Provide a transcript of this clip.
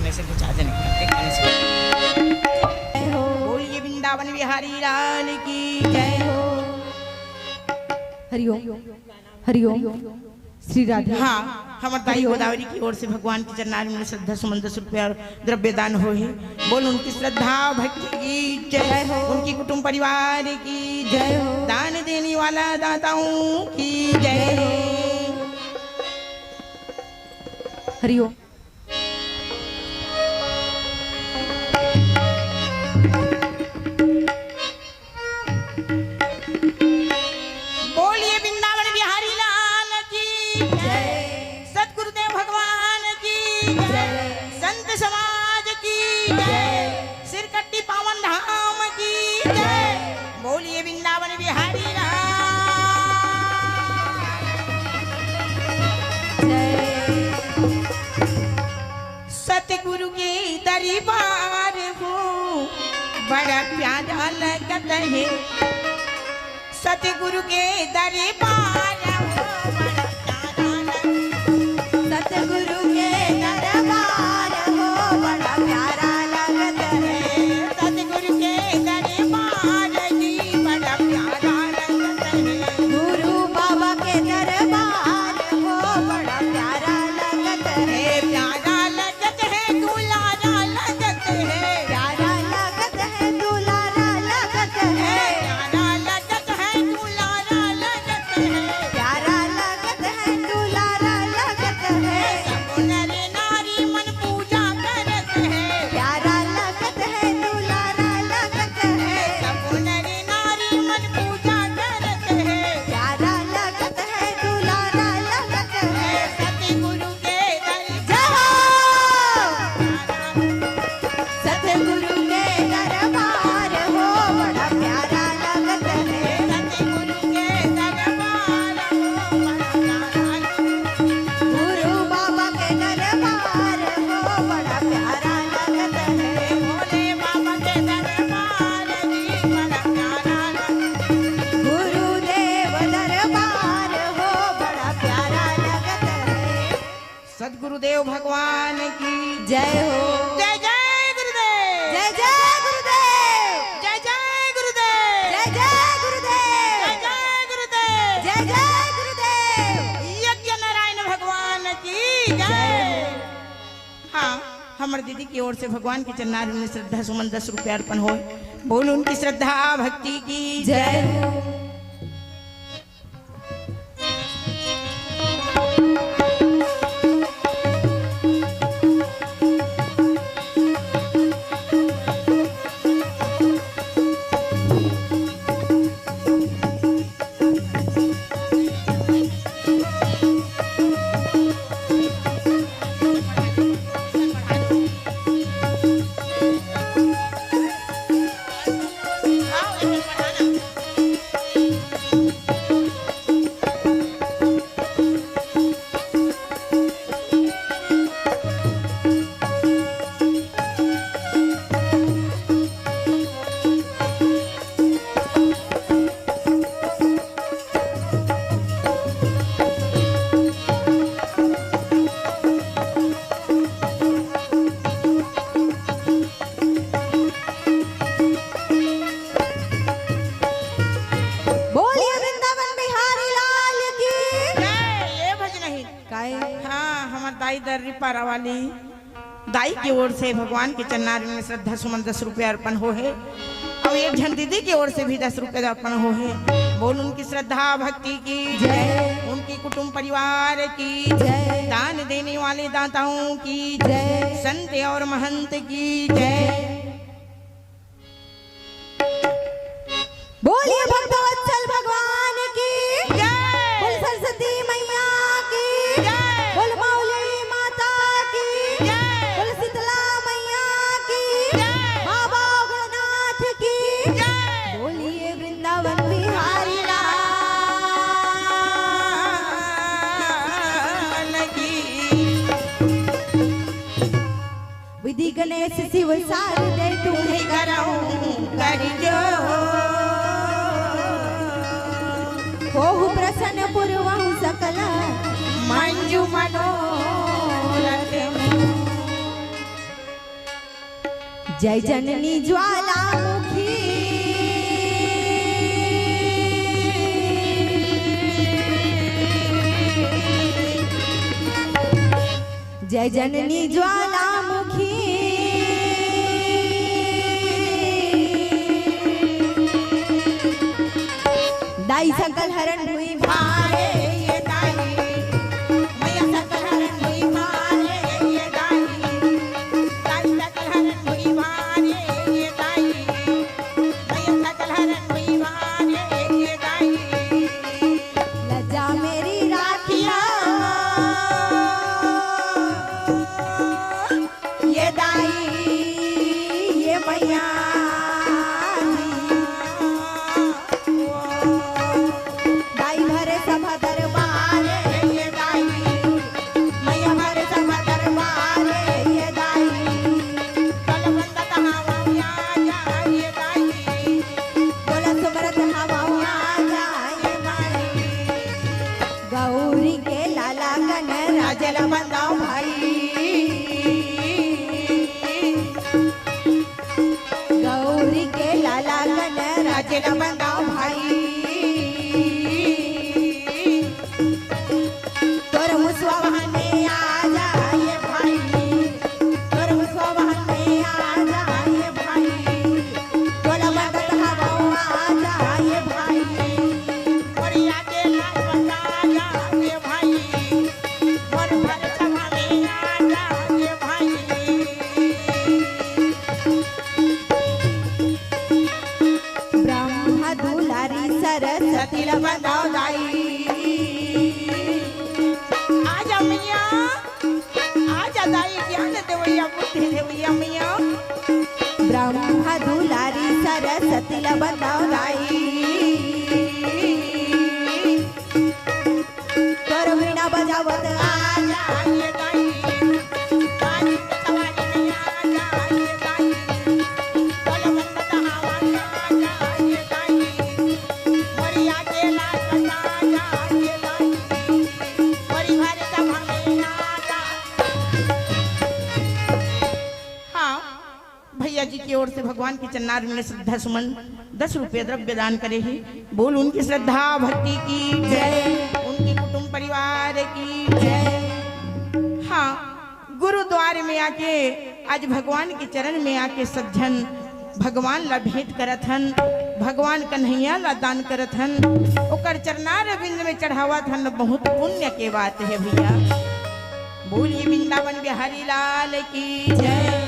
से कुछ आ जाने बोलिए वृंदावन बिहारी लाल की जय हो। हरिओम हरिओम श्री राधे। हाँ हमारे दाई गोदावरी की ओर से भगवान के चरणारविंद में श्रद्धा सुमन 10 रुपया और द्रव्य दान हो है। बोल उनकी श्रद्धा भक्ति की जय हो, उनकी कुटुंब परिवार की जय हो, दान देने वाला दाताओं की जय हो। हरिओम। बोलिए वृंदावन बिहारी सतगुरु के दरबार हो बड़ा प्यारा लगता है। सतगुरु के दरबार हो सतगुरु के दरबार हो बड़ा प्यारा लगता है। सतगुरु के दरबार जी बड़ा प्यारा लगता है। गुरु बाबा के दरबार हो बड़ा प्यारा लगता है। प्यारा लगत है दुलारा लगत है। प्यारा लगत है दुलारा लगत है। प्यारा लगत है दुलारा लगत है। प्यारा लगत है दुलारा लगत है। सब नर नारी मन पूजा करत है। प्यारा लगत है दुलारा लगत है। सब नर नारी मन पूजा करत है। प्यारा लगत है दुलारा लगत है। सतगुरु के सतगुरु के दरबार हो बड़ा प्यारा लगत है। सतगुरु के दरबार हो बड़ा प्यारा गुरु बाबा के दरबार हो बड़ा प्यारा लगत है। भोले बाबा के दरबार जी बड़ा प्यारा गुरुदेव दरबार हो बड़ा प्यारा लगत है। सद्गुरुदेव भगवान की जय हो। जय जय गुरुदेव। जय जय गुरुदेव। जय जय गुरुदेव। जय जय गुरुदेव। जय जय गुरुदेव। जय जय गुरुदेव। यज्ञ नारायण भगवान की जय। हाँ हमारे दीदी की ओर से भगवान के चरणारविंद में श्रद्धा सुमन 10 रुपया अर्पण हो। बोल उनकी श्रद्धा भक्ति की जय हो। बोलिए वृंदावन बिहारी लाल की जय। ये भजन ही काय हाँ हमारे दाई दर्री पारा वाली दाई की ओर से भगवान के चरणारविंद में श्रद्धा सुमन 10 रुपया अर्पण हो है। और एक झन दीदी की ओर से भी 10 रुपया अर्पण हो है। बोल उनकी श्रद्धा भक्ति की जय। उनकी कुटुंब परिवार की जय। दान देने वाले दाताओं की जय। संत और महंत की जय। बोलिए भक्तवत्सल भगवान की जय। बोल सरस्वती मैया की जय। बोल मौली माता की जय। बोल शीतला मैया की जय। बाबा गणनाथ की जय। बोलिए वृंदावन बिहारी विधि गणेश शिव शारदे तुम्हें कर जो होहु प्रसन्न पूर्वहु सकल मंजू मनोरथ जय जननी ज्वालामुखी जय जननी ज्वालामुखी दाई सकल हरण हुई भारे ये दाई मैया सकल हरण हुई मारे ये दाई दाई सकल हरण हुई मारे ये दाई मैया सकल हरण हुई मारे ये दाई लज्जा मेरी राखिया ये दाई ये मैया दाई भरे सभा दरबार ये दाई मैया भरे सभा दरबार ये दाई कल बंद कहावा जा ये दाई बोला सुमरत हवा जाए माई गौरी के लाला कन राजल बंदाओ भाई गौरी के लाला कन राजल बंदाओ भाई तोर मुसवा में आ जाए भाई तोर मुसवा में आ जाए भाई बोला मदद हवा आ जाए भाई बढ़िया के लाल बंदा जा ये भाई और भर सभा में आ जा ये भाई ब्रह्मा दुलारी सरस्वती सतीला बंदाओ दाई आजा मैया आजा दाई ज्ञान देवैया बुद्धि देवैया मैया ब्रह्मा दुलारी सरस्वती बंदाओ दाई तोर वीणा बजावत आजा ये दाई दाई सवारी में आजा ये दाई कल बंद कहावा जा ये दाई बढ़िया के लाल बंदा जा ये दाई बड़ी भारी सभा में आजा। हाँ भैया जी की ओर से भगवान के चन्नार में श्रद्धा सुमन 10 रुपये द्रव्य दान करे ही बोल उनकी श्रद्धा भक्ति की जय। उनकी कुटुंब परिवार की जय। हाँ गुरुद्वारे में आके आज भगवान के चरण में आके सब जन भगवान ला भेंट करत हन भगवान कन्हैया ला दान करत हन ओकर चरनार बिंद में चढ़ावत हन बहुत पुण्य के बात है भैया। बोलिए वृंदावन बिहारी लाल की जय।